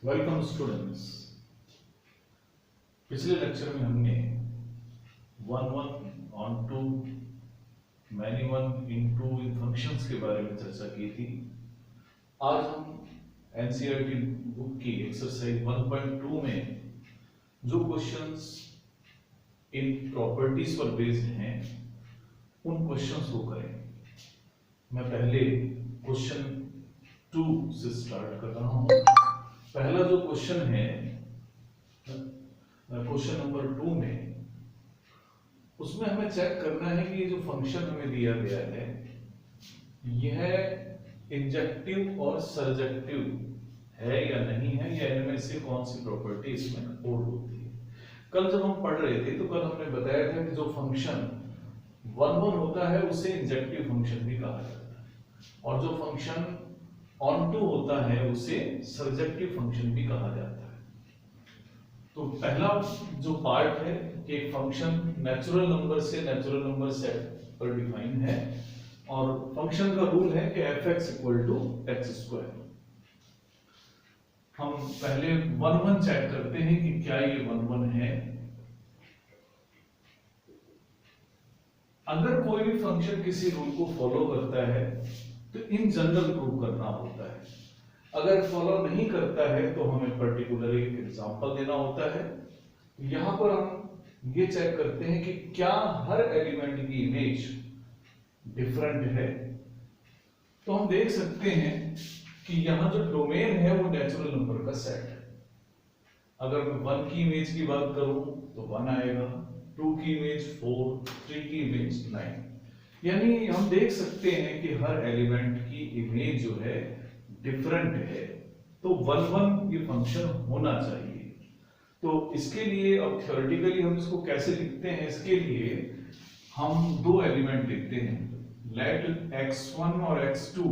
Welcome students. पिछले lecture में हमने one one onto many one into इन फंक्शंस के बारे में चर्चा की थी। आज हम एनसीईआरटी बुक की एक्सरसाइज 1.2 में जो क्वेश्चंस इन प्रॉपर्टीज पर बेस्ड हैं उन क्वेश्चंस को करें। मैं पहले क्वेश्चन 2 से स्टार्ट कर रहा हूं। पहला जो क्वेश्चन है क्वेश्चन नंबर 2 में, उसमें हमें चेक करना है कि ये जो फंक्शन हमें दिया गया है यह इंजेक्टिव और सरजेक्टिव है या नहीं है, या इनमें से कौन सी प्रॉपर्टी इसमें होल्ड होती है। कल जब हम पढ़ रहे थे तो कल हमने बताया था कि जो फंक्शन 1 होता है उसे इंजेक्टिव फंक्शन भी कहा जाता है, और जो फंक्शन ऑन टू होता है उसे सरजेक्टिव फंक्शन भी कहा जाता है। तो पहला जो पार्ट है कि एक फंक्शन नेचुरल नंबर से नेचुरल नंबर सेट पर डिफाइन है, और फंक्शन का रूल है कि fx = x²। हम पहले 1 चेक करते हैं कि क्या ये 1 है। अगर कोई भी फंक्शन किसी रूल को फॉलो करता है तो इन जनरल प्रूव करना होता है। अगर फॉलो नहीं करता है तो हमें पर्टिकुलरली एग्जांपल देना होता है। यहां पर हम ये चेक करते हैं कि क्या हर एलिमेंट की इमेज डिफरेंट है। तो हम देख सकते हैं कि यहां जो डोमेन है वो नेचुरल नंबर का सेट है। अगर मैं 1 की इमेज की बात करूं तो 1 आएगा, 2 की इमेज 4, 3 की इमेज 9। यानी हम देख सकते हैं कि हर एलिमेंट की इमेज जो है डिफरेंट है, तो 1 ये फंक्शन होना चाहिए। तो इसके लिए अब थ्योरेटिकली हम इसको कैसे लिखते हैं, इसके लिए हम 2 एलिमेंट लिखते हैं। लेट x1 और x2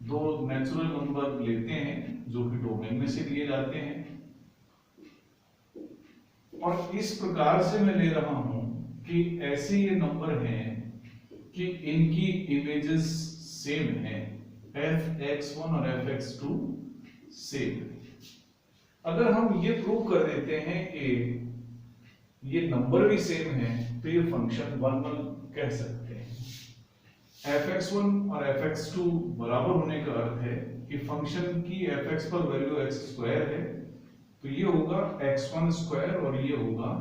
दो नेचुरल नंबर लेते हैं जो कि डोमेन में से लिए जाते हैं, और इस प्रकार से मैं ले रहा हूं कि ऐसे ये नंबर हैं कि इनकी इमेजेस सेम हैं, fx1 और fx2 सेम। अगर हम ये प्रूव कर देते हैं कि ये नंबर भी सेम है तो ये फंक्शन 1 कह सकते हैं। fx1 और fx2 बराबर होने का अर्थ है कि फंक्शन की fx पर वैल्यू x² है, तो ये होगा x1² और ये होगा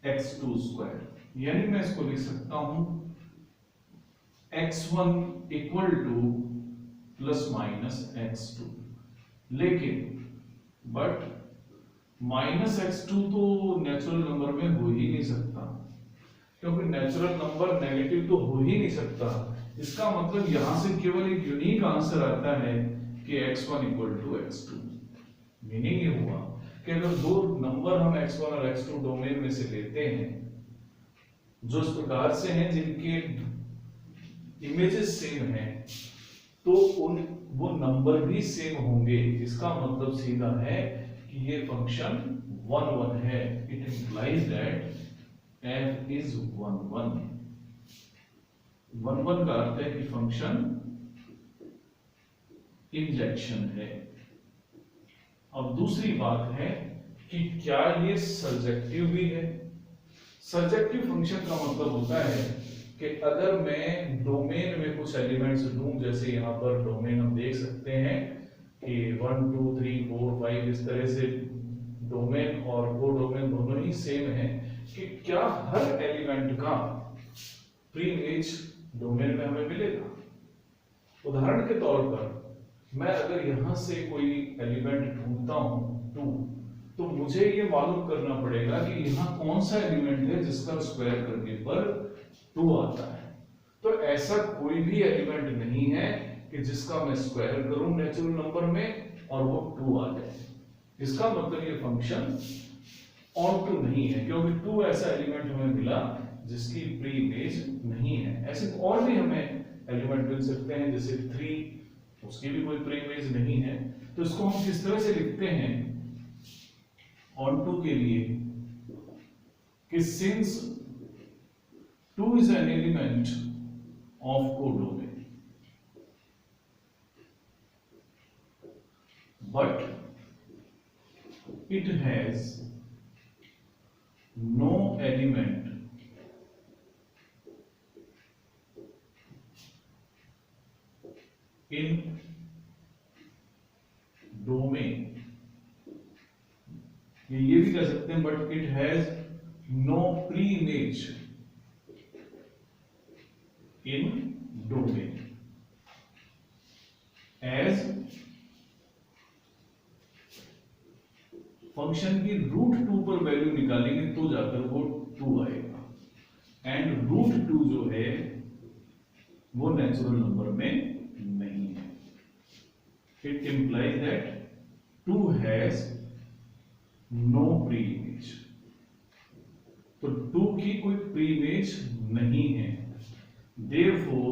x2²। यानी मैं इसको लिख सकता हूं x1 = ±x2। लेकिन बट -x2 तो नेचुरल नंबर में हो ही नहीं सकता, क्योंकि नेचुरल नंबर नेगेटिव तो हो ही नहीं सकता। इसका मतलब यहां से केवल एक यूनिक आंसर आता है कि x1 = x2। मीनिंग ये हुआ कि अगर दो नंबर हम x1 और x2 डोमेन में से लेते हैं जो इस प्रकार से हैं जिनके इमेजेस सेम हैं, तो वो नंबर भी सेम होंगे। इसका मतलब सीधा है कि ये फंक्शन 1 है। It implies that f is 1 का अर्थ है कि फंक्शन इंजेक्शन है। अब दूसरी बात है कि क्या ये सरजेक्टिव भी है। सरजेक्टिव फंक्शन का मतलब होता है कि अगर मैं डोमेन में कुछ एलिमेंट्स लूं, जैसे यहां पर डोमेन हम देख सकते हैं कि 1 2 3 4 5 इस तरह से डोमेन और वो डोमेन दोनों ही सेम हैं, कि क्या हर एलिमेंट का प्री इमेज डोमेन में हमें मिलेगा। उदाहरण के तौर पर मैं अगर यहां से कोई एलिमेंट ढूंढता हूं 2, तो मुझे ये मालूम करना पड़ेगा कि यहां कौन सा एलिमेंट है जिसका स्क्वायर करने पर 2 आता है। तो ऐसा कोई भी एलिमेंट नहीं है कि जिसका मैं स्क्वायर करूं नेचुरल नंबर में और वो 2 आ जाए। इसका मतलब ये फंक्शन ऑन टू नहीं है, क्योंकि 2 ऐसा एलिमेंट हमें मिला जिसकी प्री इमेज नहीं है। ऐसे और भी हमें एलिमेंट मिल सकते हैं, जैसे 3, उसकी भी कोई प्री इमेज नहीं है। तो इसको हम किस तरह से लिखते हैं ऑन टू के लिए कि since 2 is an element of codomain, but it has no element in domain, ये भी कह सकते हैं, but it has no pre image in domain as function की रूट 2 पर वैल्यू निकालेंगे तो जाकर वो 2 आएगा, एंड रूट 2 जो है वो नेचुरल नंबर में नहीं है। It implies that 2 has no pre image, तो 2 की कोई प्री इमेज नहीं है, therefore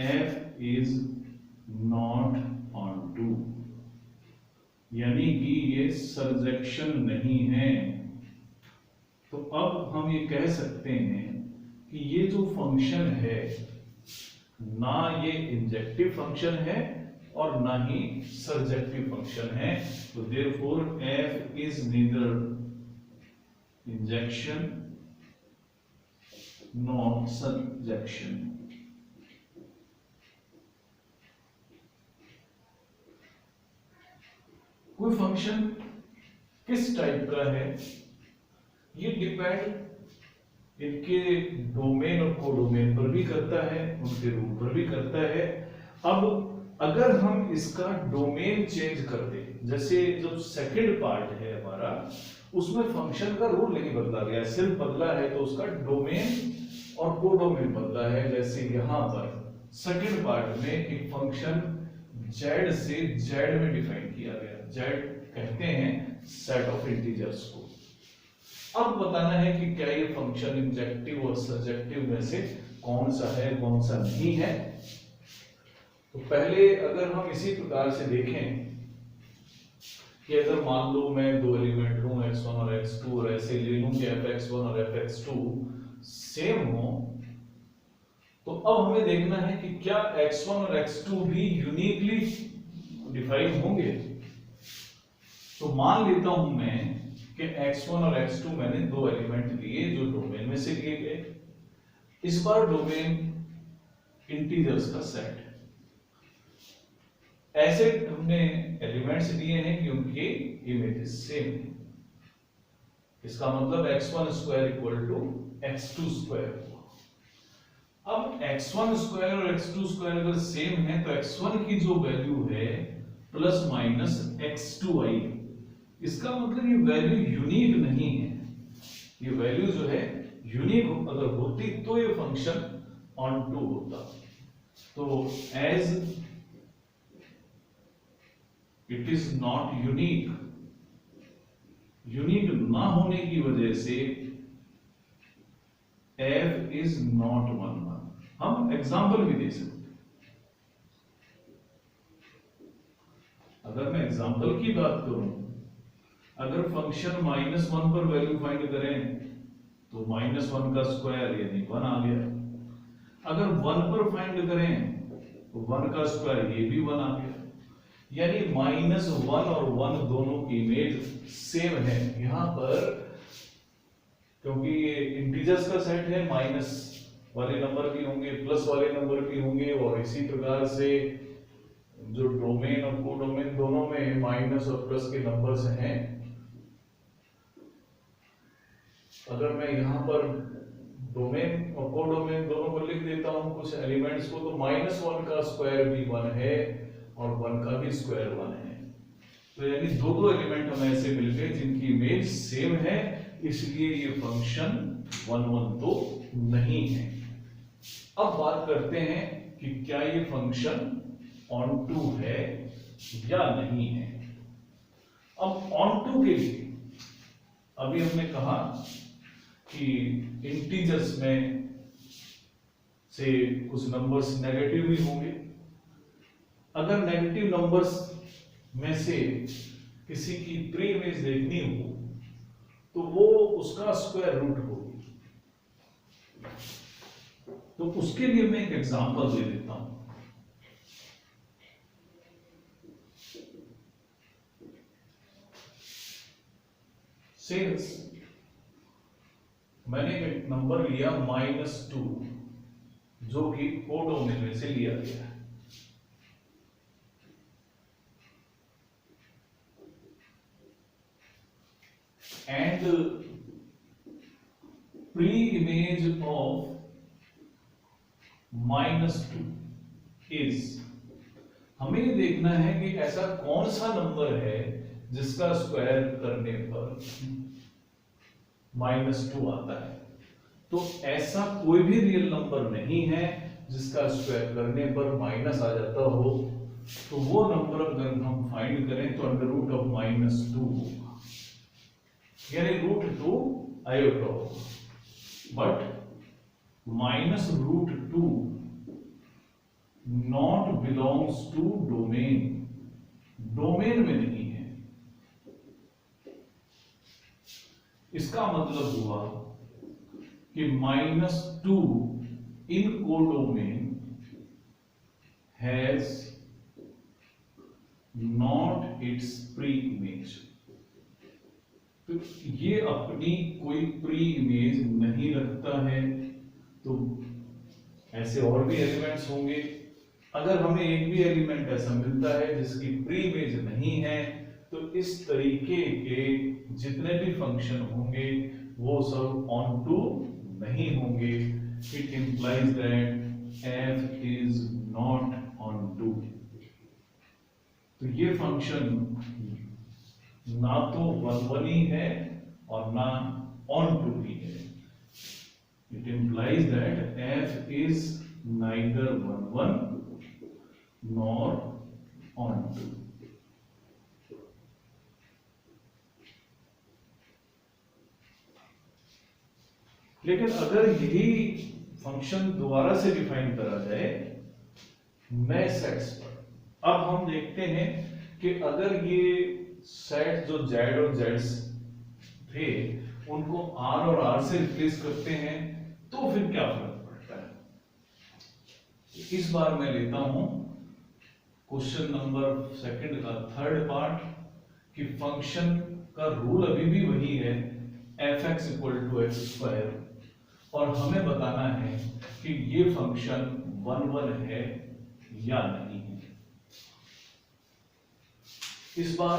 f is not onto 2, यानी कि ये सर्जेक्शन नहीं है। तो अब हम ये कह सकते हैं कि ये जो फंक्शन है ना ये इंजेक्टिव फंक्शन है और ना ही सर्जेक्टिव फंक्शन है, तो therefore f is neither injection nor surjection. कोई फंक्शन किस टाइप का है ये डिपेंड इनके डोमेन और कोडोमेन पर भी करता है, उनके रूट पर भी करता है। अब अगर हम इसका डोमेन चेंज कर दें, जैसे जो सेकंड पार्ट है हमारा उसमें फंक्शन का रूल नहीं बदला गया, सिर्फ बदला है तो उसका डोमेन और कोडोमेन बदला है। जैसे यहां पर सेकंड पार्ट में एक फंक्शन z से z में डिफाइन किया गया, z कहते हैं सेट ऑफ इंटीजर्स को। अब बताना है कि क्या ये फंक्शन इंजेक्टिव और सर्जेक्टिव में से कौन सा है कौन सा नहीं है। तो पहले अगर हम इसी प्रकार से देखें कि अगर मान लो मैं 2 एलिमेंट लूं x1 और x2 और ऐसे ले लूं कि fx1 और fx2 सेम हो, तो अब हमें देखना है कि क्या x1 और x2 भी यूनिकली डिफाइन होंगे। तो मान लेता हूं मैं कि x1 और x2 मैंने 2 एलिमेंट लिए जो डोमेन में से लिए गए। इस बार डोमेन इंटीजर्स का सेट, ऐसे हमने एलिमेंट्स लिए हैं कि उनके इमेजेस सेम है। इसका मतलब x1 square equal to x2 square. अब x1 स्क्वायर और x2 स्क्वायर अगर सेम है तो x1 की जो वैल्यू है प्लस माइनस x2 आई, इसका मतलब ये वैल्यू यूनिक नहीं है। ये वैल्यू जो है यूनिक अगर होती तो ये फंक्शन ऑन टू होता। तो as it is not unique, unique ना होने की वजह से f इज नॉट 1 1। हम एग्जाम्पल भी दे सकते हैं। अगर मैं एग्जाम्पल की बात करूं, अगर फंक्शन -1 पर वैल्यू फाइंड करें तो -1 का स्क्वायर यानी 1 आ गया। अगर 1 पर फाइंड करें तो 1 का स्क्वायर ये भी 1 आ गया। यानी -1 और 1 दोनों की इमेज सेम है। यहां पर क्योंकि ये इंटीजर्स का सेट है, माइनस वाले नंबर भी होंगे प्लस वाले नंबर भी होंगे, और इसी प्रकार से जो डोमेन और कोडोमेन दोनों में माइनस और प्लस के नंबर्स हैं। अगर मैं यहां पर डोमेन और कोडोमेन दोनों को लिख देता हूं कुछ एलिमेंट्स को, तो -1 का स्क्वायर भी 1 है और 1 का भी स्क्वायर 1 है। तो यानी दो एलिमेंट हमें ऐसे मिल गए जिनकी इमेज सेम है, इसलिए ये फंक्शन 1 1 तो नहीं है। अब बात करते हैं कि क्या ये फंक्शन ऑन टू है या नहीं है। अब ऑन टू के लिए अभी हमने कहा कि इंटीजर्स में से कुछ नंबर्स नेगेटिव भी होंगे। अगर नेगेटिव नंबर्स में से किसी की प्री इमेज देखनी हो तो वो उसका स्क्वायर रूट होगी। तो उसके लिए मैं एक एग्जांपल दे देता हूं। सिंस मैंने एक नंबर लिया -2 जो कि कोडोमेन में से लिया गया है, and pre-image of -2 is, हमें ये देखना है कि ऐसा कौन सा नंबर है जिसका स्क्वायर करने पर -2 आता है। तो ऐसा कोई भी रियल नंबर नहीं है जिसका स्क्वायर करने पर माइनस आ जाता हो। तो वो नंबर अगर हम फाइंड करें तो अंडर रूट ऑफ -2 होगा, यानी √2 आयोटा होगा। But -√2 not belongs to domain, domain में नहीं है। इसका मतलब हुआ कि -2 in codomain has not its pre image. तो ये अपनी कोई प्री इमेज नहीं रखता है। तो ऐसे और भी एलिमेंट्स होंगे, अगर हमें एक भी एलिमेंट ऐसा मिलता है जिसकी प्री इमेज नहीं है तो इस तरीके के जितने भी फंक्शन होंगे वो सब ऑन टू नहीं होंगे। It implies that f is not onto. तो ये फंक्शन ना तो 1 ही है और ना ऑन टू ही है। It implies that f is neither 1 nor onto. लेकिन अगर यही फंक्शन दोबारा से डिफाइन करा जाए नए सेट्स पर, अब हम देखते हैं कि अगर ये सेट जो z और z थे उनको r और r से रिप्लेस करते हैं तो फिर क्या फर्क पड़ता है। इस बार मैं लेता हूं क्वेश्चन नंबर 2 का 3rd पार्ट कि फंक्शन का रूल अभी भी वही है f(x = x²) और हमें बताना है कि ये फंक्शन 1 है या नहीं है। इस बार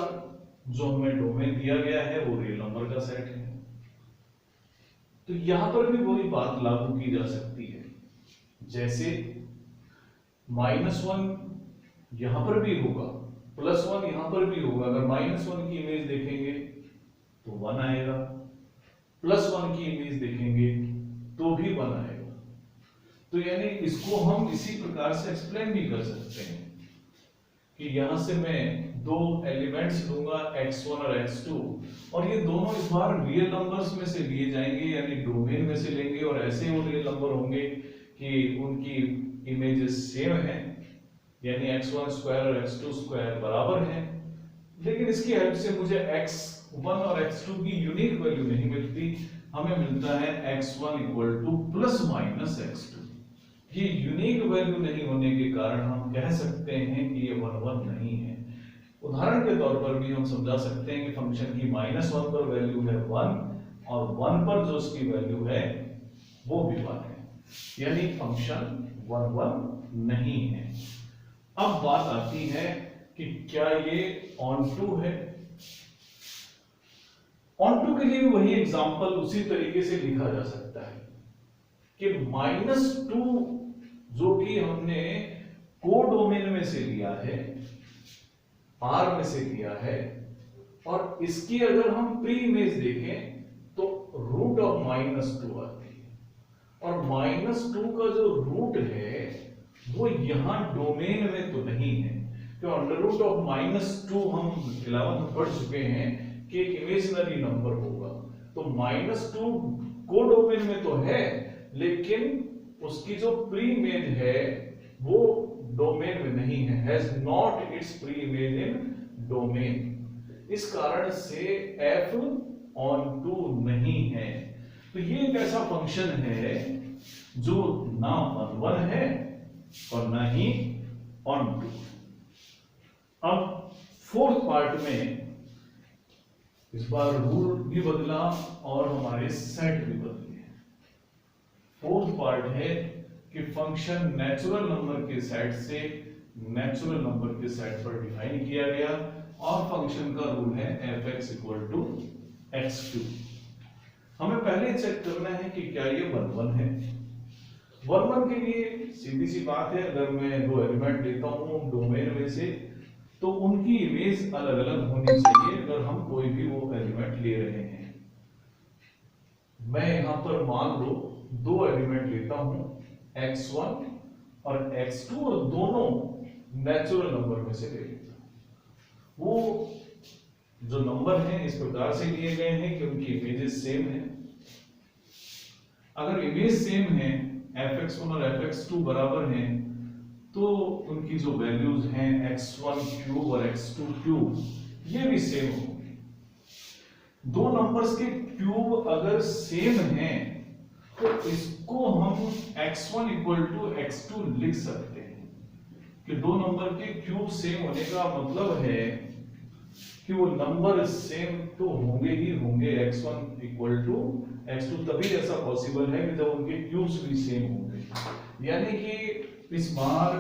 जो हमें डोमेन दिया गया है वो रियल नंबर का सेट है। तो यहां पर भी वही बात लागू की जा सकती है, जैसे -1 यहां पर भी होगा, +1 यहां पर भी होगा। अगर -1 की इमेज देखेंगे तो 1 आएगा, +1 की इमेज देखेंगे तो भी 1 आएगा। तो यानी इसको हम इसी प्रकार से एक्सप्लेन भी कर सकते हैं कि यहां से मैं दो एलिमेंट्स लूंगा x1 और x2 और ये दोनों इस बार रियल नंबर्स में से लिए जाएंगे, यानी डोमेन में से लेंगे और ऐसे वो रियल नंबर होंगे कि उनकी इमेजेस सेम है, यानी x1² और x2² बराबर हैं। लेकिन इसकी हेल्प से मुझे x1 और x2 की यूनिक वैल्यू नहीं मिलती, हमें मिलता है x1 = ±x2। ये यूनिक वैल्यू नहीं होने के कारण हम कह सकते हैं कि ये 1 नहीं है। उदाहरण के तौर पर भी हम समझा सकते हैं कि फंक्शन की -1 पर वैल्यू है 1 और 1 पर जो उसकी वैल्यू है वो भी 1 है, यानी फंक्शन 1 नहीं है। अब बात आती है कि क्या ये ऑन टू है। ऑन टू के लिए वही एग्जांपल उसी तरीके से लिखा जा सकता है कि -2 जो कि हमने कोडोमेन में से लिया है, R में से लिया है, और इसकी अगर हम प्री इमेज देखें तो √2 आती है और -2 का जो रूट है वो यहां डोमेन में तो नहीं है। तो √-2 हम 11th पढ़ चुके हैं कि एक इमेजिनरी नंबर होगा। तो -2 कोडोमेन में तो है लेकिन उसकी जो प्री इमेज है वो डोमेन में नहीं है, has not its pre image in domain. इस कारण से f ऑन टू नहीं है। तो ये एक ऐसा फंक्शन है जो ना 1 है और ना ही ऑन टू। अब 4th पार्ट में इस बार रूल भी बदला और हमारे सेट भी बदले। फोर्थ पार्ट है कि फंक्शन नेचुरल नंबर के सेट से नेचुरल नंबर के सेट पर डिफाइन किया गया और फंक्शन का रूल है f(x = x2)। हमें पहले चेक करना है कि क्या ये 1 1 है। 1 1 के लिए सीधी सी बात है, अगर मैं दो एलिमेंट लेता हूं डोमेन में से तो उनकी इमेज अलग अलग होनी चाहिए अगर हम कोई भी वो एलिमेंट ले रहे हैं। मैं यहां पर मान लो दो एलिमेंट लेता हूं x1 और x2 और दोनों नेचुरल नंबर में से ले लेता हूं। वो जो नंबर हैं इस प्रकार से लिए गए हैं कि उनकी इमेजेस सेम है। अगर इमेज सेम है, fx1 और fx2 बराबर हैं, तो उनकी जो वैल्यूज हैं x1³ और x2³ ये भी सेम होंगे। दो नंबर्स के क्यूब अगर सेम हैं तो इसको हम x1 = x2 लिख सकते हैं कि दो नंबर के क्यूब सेम होने का मतलब है कि वो नंबर सेम तो होंगे ही होंगे। x1 = x2 तभी ऐसा पॉसिबल है कि जब उनके क्यूब्स भी सेम होंगे। यानी कि इस बार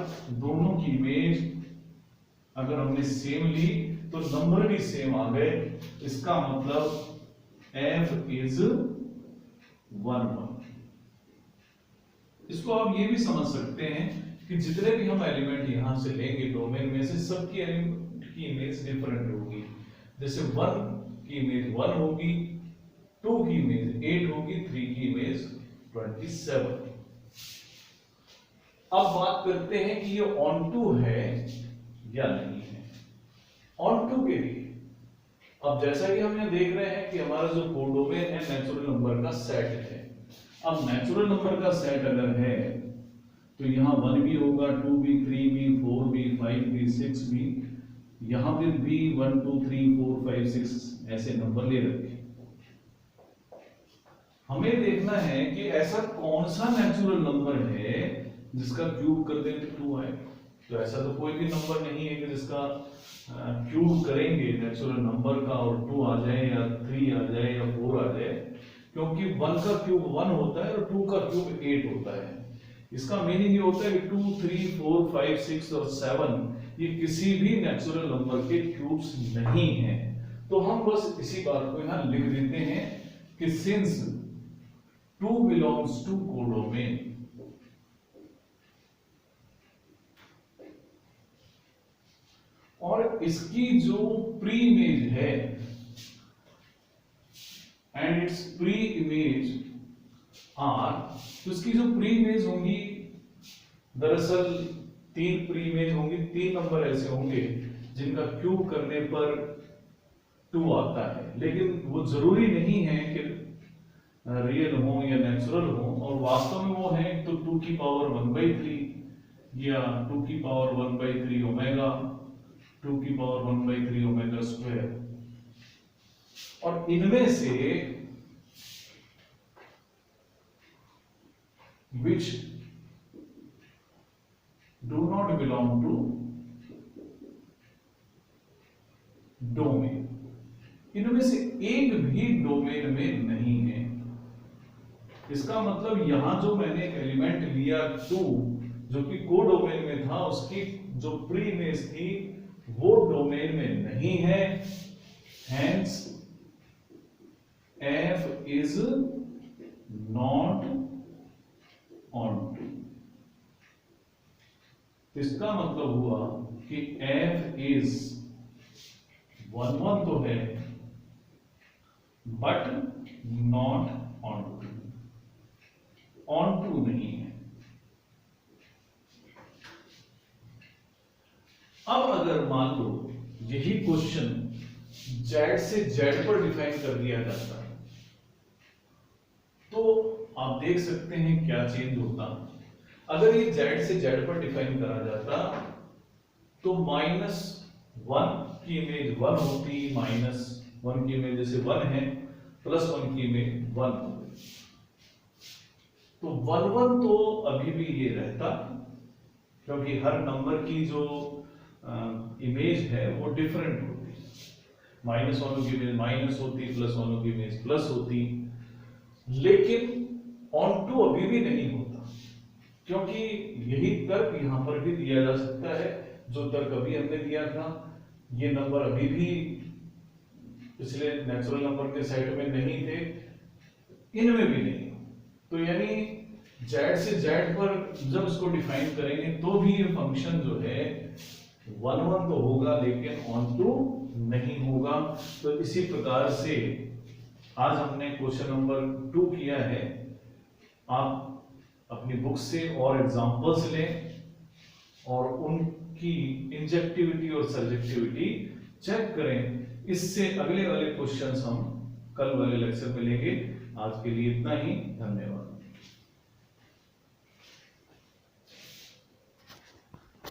दोनों की इमेज अगर हमने सेम ली तो नंबर भी सेम आ गए। इसका मतलब f = 1 1। इसको आप ये भी समझ सकते हैं कि जितने भी हम एलिमेंट यहां से लेंगे डोमेन में से, सबकी एलिमेंट की इमेज डिफरेंट होगी। जैसे 1 की इमेज 1 होगी, 2 की इमेज 8 होगी, 3 की इमेज 27। अब बात करते हैं कि ये ऑनटू है या नहीं है। ऑनटू के लिए अब जैसा कि हम यहां देख रहे हैं कि हमारा जो कोडोमेन है नेचुरल नंबर का सेट है। अब नेचुरल नंबर का सेट अगर है तो यहाँ 1 भी होगा, 2 भी, 3 भी, 4 भी, 5 भी, 6 भी, यहां भी 1 2 3 4 5 6 ऐसे नंबर ले रखे। हमें देखना है कि ऐसा कौन सा नेचुरल नंबर है जिसका क्यूब कर दें तो 2 आए। तो ऐसा तो कोई भी नंबर नहीं है कि जिसका क्यूब करेंगे नेचुरल नंबर का और 2 आ जाए या 3 आ जाए या 4 आ जाए, क्योंकि 1 का क्यूब 1 होता है और 2 का क्यूब 8 होता है। इसका मीनिंग ये होता है कि 2 3 4 5 6 और 7 ये किसी भी नेचुरल नंबर के क्यूब्स नहीं हैं। तो हम बस इसी बात को यहां लिख देते हैं कि सिंस 2 बिलोंग्स टू कोडोमेन, और इसकी जो प्री इमेज है and its pre image are, तो इसकी जो प्री इमेज होंगी, दरअसल 3 प्री इमेज होंगी। 3 नंबर ऐसे होंगे जिनका क्यूब करने पर 2 आता है, लेकिन वो जरूरी नहीं है कि रियल हो या नेचुरल हो, और वास्तव में वो है तो 2 की पावर 1/3 या 2 की पावर 1/3 ओमेगा, 2 की पावर 1/3 ओमेगा स्क्वायर। और इनमें से which do not belong to domain, इनमें से एक भी डोमेन में नहीं है। इसका मतलब यहां जो मैंने एक एलिमेंट लिया 2 जो कि कोडोमेन में था, उसकी जो प्री इमेज थी वो डोमेन में नहीं है। Hence f is not onto। इसका मतलब हुआ कि f is 1 1 तो है बट नॉट onto, onto नहीं है। अब अगर मान लो यही क्वेश्चन z से z पर डिफाइन कर दिया जाता है तो आप देख सकते हैं क्या चेंज होता। अगर ये z से z पर डिफाइन करा जाता तो -1 की इमेज 1 होती, -1 की इमेज जैसे 1 है, +1 की इमेज 1 हो गई, तो 1 1 तो अभी भी ये रहता, क्योंकि हर नंबर की जो इमेज है वो डिफरेंट होती है। माइनस वालों की इमेज माइनस होती, प्लस वालों की इमेज प्लस होती, लेकिन ऑन टू अभी भी नहीं होता, क्योंकि यही तर्क यहां पर भी दिया जा सकता है। जो तर्क अभी हमने दिया था, ये नंबर अभी भी पिछले नेचुरल नंबर के सेट में नहीं थे, इनमें भी नहीं। तो यानी जेड से जेड पर जब इसको डिफाइन करेंगे तो भी ये फंक्शन जो है 1 तो होगा, लेकिन ऑन टू नहीं होगा। तो इसी प्रकार से आज हमने क्वेश्चन नंबर 2 किया है। आप अपनी बुक से और एग्जांपल्स लें और उनकी इंजेक्टिविटी और सब्जेक्टिविटी चेक करें। इससे अगले वाले क्वेश्चंस हम कल वाले लेक्चर में लेंगे। आज के लिए इतना ही, धन्यवाद।